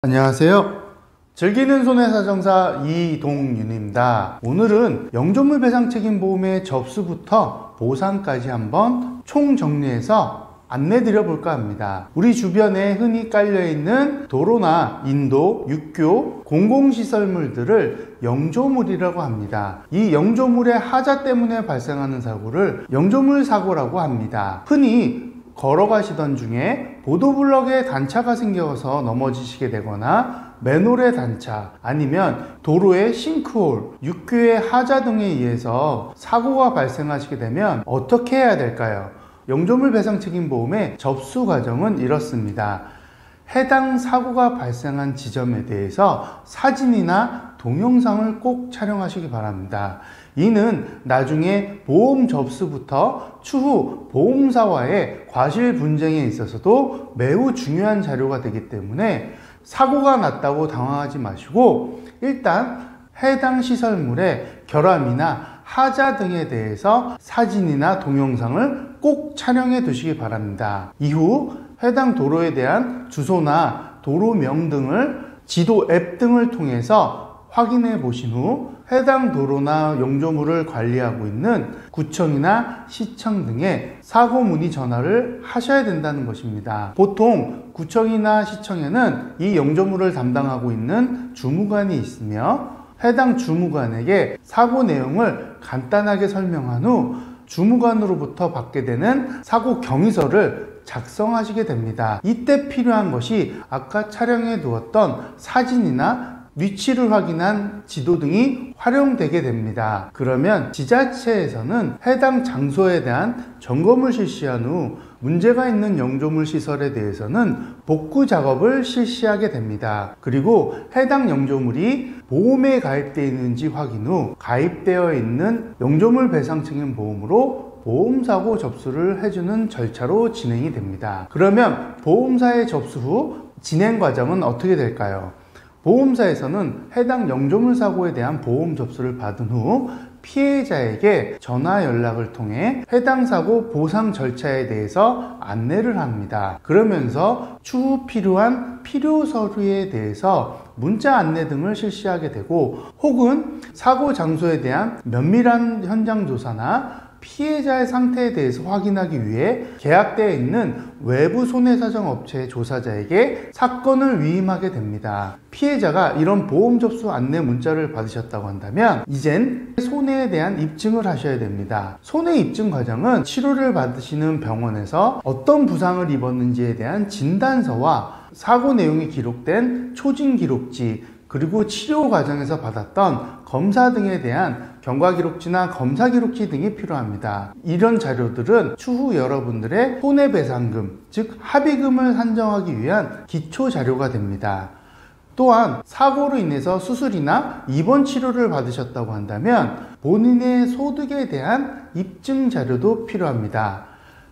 안녕하세요. 즐기는 손해사정사 이동윤입니다. 오늘은 영조물 배상 책임 보험의 접수부터 보상까지 한번 총정리해서 안내 드려 볼까 합니다. 우리 주변에 흔히 깔려있는 도로나 인도, 육교, 공공시설물들을 영조물이라고 합니다. 이 영조물의 하자 때문에 발생하는 사고를 영조물 사고라고 합니다. 흔히 걸어가시던 중에 보도블럭에 단차가 생겨서 넘어지시게 되거나 맨홀의 단차, 아니면 도로의 싱크홀, 육교의 하자 등에 의해서 사고가 발생하시게 되면 어떻게 해야 될까요? 영조물 배상 책임 보험의 접수 과정은 이렇습니다. 해당 사고가 발생한 지점에 대해서 사진이나 동영상을 꼭 촬영하시기 바랍니다. 이는 나중에 보험 접수부터 추후 보험사와의 과실 분쟁에 있어서도 매우 중요한 자료가 되기 때문에 사고가 났다고 당황하지 마시고 일단 해당 시설물의 결함이나 하자 등에 대해서 사진이나 동영상을 꼭 촬영해 두시기 바랍니다. 이후 해당 도로에 대한 주소나 도로명 등을 지도 앱 등을 통해서 확인해 보신 후 해당 도로나 영조물을 관리하고 있는 구청이나 시청 등에 사고 문의 전화를 하셔야 된다는 것입니다. 보통 구청이나 시청에는 이 영조물을 담당하고 있는 주무관이 있으며 해당 주무관에게 사고 내용을 간단하게 설명한 후 주무관으로부터 받게 되는 사고 경위서를 작성하시게 됩니다. 이때 필요한 것이 아까 촬영해 두었던 사진이나 위치를 확인한 지도 등이 활용되게 됩니다. 그러면 지자체에서는 해당 장소에 대한 점검을 실시한 후 문제가 있는 영조물 시설에 대해서는 복구 작업을 실시하게 됩니다. 그리고 해당 영조물이 보험에 가입되어 있는지 확인 후 가입되어 있는 영조물 배상 책임 보험으로 보험사고 접수를 해주는 절차로 진행이 됩니다. 그러면 보험사의 접수 후 진행 과정은 어떻게 될까요? 보험사에서는 해당 영조물 사고에 대한 보험 접수를 받은 후 피해자에게 전화 연락을 통해 해당 사고 보상 절차에 대해서 안내를 합니다. 그러면서 추후 필요한 필요 서류에 대해서 문자 안내 등을 실시하게 되고 혹은 사고 장소에 대한 면밀한 현장 조사나 피해자의 상태에 대해서 확인하기 위해 계약되어 있는 외부 손해사정업체의 조사자에게 사건을 위임하게 됩니다. 피해자가 이런 보험 접수 안내 문자를 받으셨다고 한다면 이젠 손해에 대한 입증을 하셔야 됩니다. 손해 입증 과정은 치료를 받으시는 병원에서 어떤 부상을 입었는지에 대한 진단서와 사고 내용이 기록된 초진 기록지, 그리고 치료 과정에서 받았던 검사 등에 대한 경과기록지나 검사기록지 등이 필요합니다. 이런 자료들은 추후 여러분들의 손해배상금, 즉 합의금을 산정하기 위한 기초 자료가 됩니다. 또한 사고로 인해서 수술이나 입원 치료를 받으셨다고 한다면 본인의 소득에 대한 입증 자료도 필요합니다.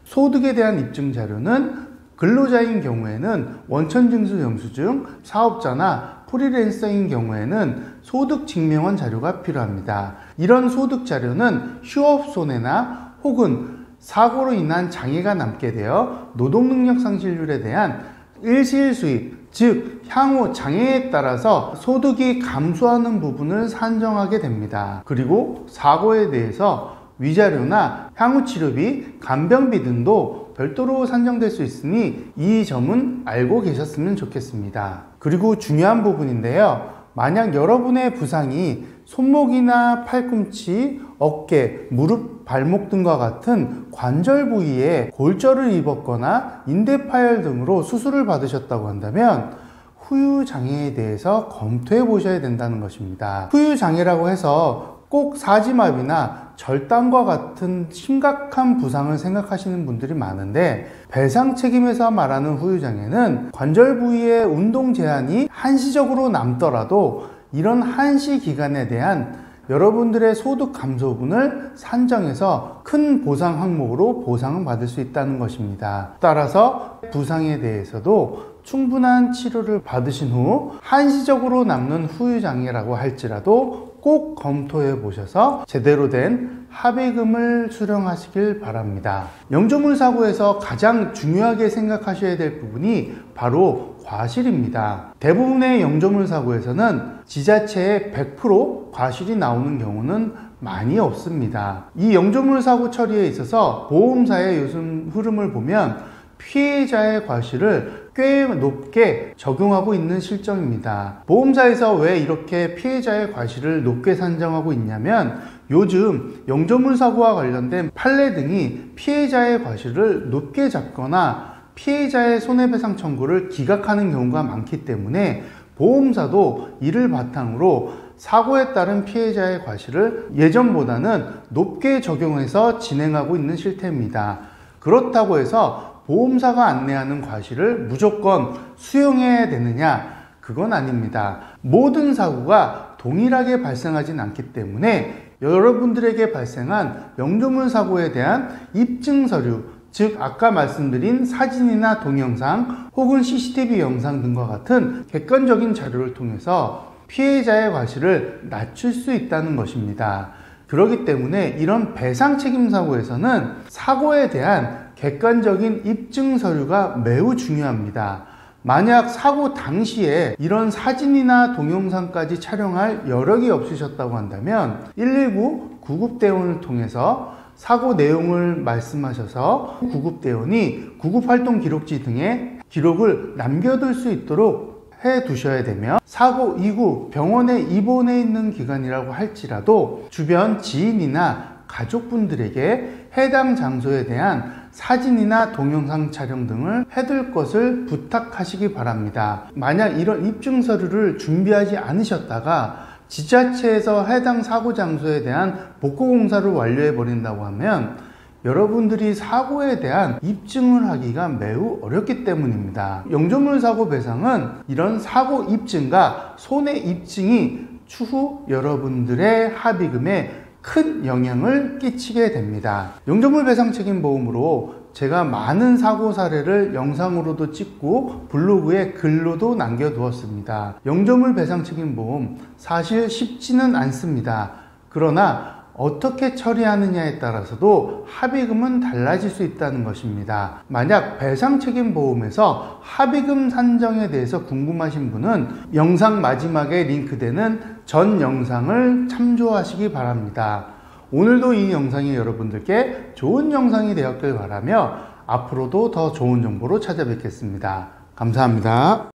소득에 대한 입증 자료는 근로자인 경우에는 원천징수 영수증, 사업자나 프리랜서인 경우에는 소득증명원 자료가 필요합니다. 이런 소득 자료는 휴업손해나 혹은 사고로 인한 장애가 남게 되어 노동능력 상실률에 대한 일시수입, 즉 향후 장애에 따라서 소득이 감소하는 부분을 산정하게 됩니다. 그리고 사고에 대해서 위자료나 향후 치료비, 간병비 등도 별도로 산정될 수 있으니 이 점은 알고 계셨으면 좋겠습니다. 그리고 중요한 부분인데요. 만약 여러분의 부상이 손목이나 팔꿈치, 어깨, 무릎, 발목 등과 같은 관절 부위에 골절을 입었거나 인대 파열 등으로 수술을 받으셨다고 한다면 후유장애에 대해서 검토해 보셔야 된다는 것입니다. 후유장애라고 해서 꼭 사지마비나 절단과 같은 심각한 부상을 생각하시는 분들이 많은데 배상 책임에서 말하는 후유장애는 관절 부위의 운동 제한이 한시적으로 남더라도 이런 한시 기간에 대한 여러분들의 소득 감소분을 산정해서 큰 보상 항목으로 보상을 받을 수 있다는 것입니다. 따라서 부상에 대해서도 충분한 치료를 받으신 후 한시적으로 남는 후유장애라고 할지라도 꼭 검토해 보셔서 제대로 된 합의금을 수령하시길 바랍니다. 영조물 사고에서 가장 중요하게 생각하셔야 될 부분이 바로 과실입니다. 대부분의 영조물 사고에서는 지자체에 100% 과실이 나오는 경우는 많이 없습니다. 이 영조물 사고 처리에 있어서 보험사의 요즘 흐름을 보면 피해자의 과실을 꽤 높게 적용하고 있는 실정입니다. 보험사에서 왜 이렇게 피해자의 과실을 높게 산정하고 있냐면 요즘 영조물 사고와 관련된 판례 등이 피해자의 과실을 높게 잡거나 피해자의 손해배상 청구를 기각하는 경우가 많기 때문에 보험사도 이를 바탕으로 사고에 따른 피해자의 과실을 예전보다는 높게 적용해서 진행하고 있는 실태입니다. 그렇다고 해서 보험사가 안내하는 과실을 무조건 수용해야 되느냐? 그건 아닙니다. 모든 사고가 동일하게 발생하진 않기 때문에 여러분들에게 발생한 영조물 사고에 대한 입증 서류, 즉 아까 말씀드린 사진이나 동영상 혹은 CCTV 영상 등과 같은 객관적인 자료를 통해서 피해자의 과실을 낮출 수 있다는 것입니다. 그렇기 때문에 이런 배상 책임 사고에서는 사고에 대한 객관적인 입증 서류가 매우 중요합니다. 만약 사고 당시에 이런 사진이나 동영상까지 촬영할 여력이 없으셨다고 한다면 119 구급대원을 통해서 사고 내용을 말씀하셔서 구급대원이 구급활동 기록지 등에 기록을 남겨둘 수 있도록 해 두셔야 되며, 사고 이후 병원에 입원해 있는 기간이라고 할지라도 주변 지인이나 가족분들에게 해당 장소에 대한 사진이나 동영상 촬영 등을 해둘 것을 부탁하시기 바랍니다. 만약 이런 입증 서류를 준비하지 않으셨다가 지자체에서 해당 사고 장소에 대한 복구공사를 완료해 버린다고 하면 여러분들이 사고에 대한 입증을 하기가 매우 어렵기 때문입니다. 영조물 사고 배상은 이런 사고 입증과 손해 입증이 추후 여러분들의 합의금에 큰 영향을 끼치게 됩니다. 영조물 배상 책임 보험으로 제가 많은 사고 사례를 영상으로도 찍고 블로그에 글로도 남겨두었습니다. 영조물 배상 책임 보험 사실 쉽지는 않습니다. 그러나 어떻게 처리하느냐에 따라서도 합의금은 달라질 수 있다는 것입니다. 만약 배상 책임 보험에서 합의금 산정에 대해서 궁금하신 분은 영상 마지막에 링크되는 전 영상을 참조하시기 바랍니다. 오늘도 이 영상이 여러분들께 좋은 영상이 되었길 바라며 앞으로도 더 좋은 정보로 찾아뵙겠습니다. 감사합니다.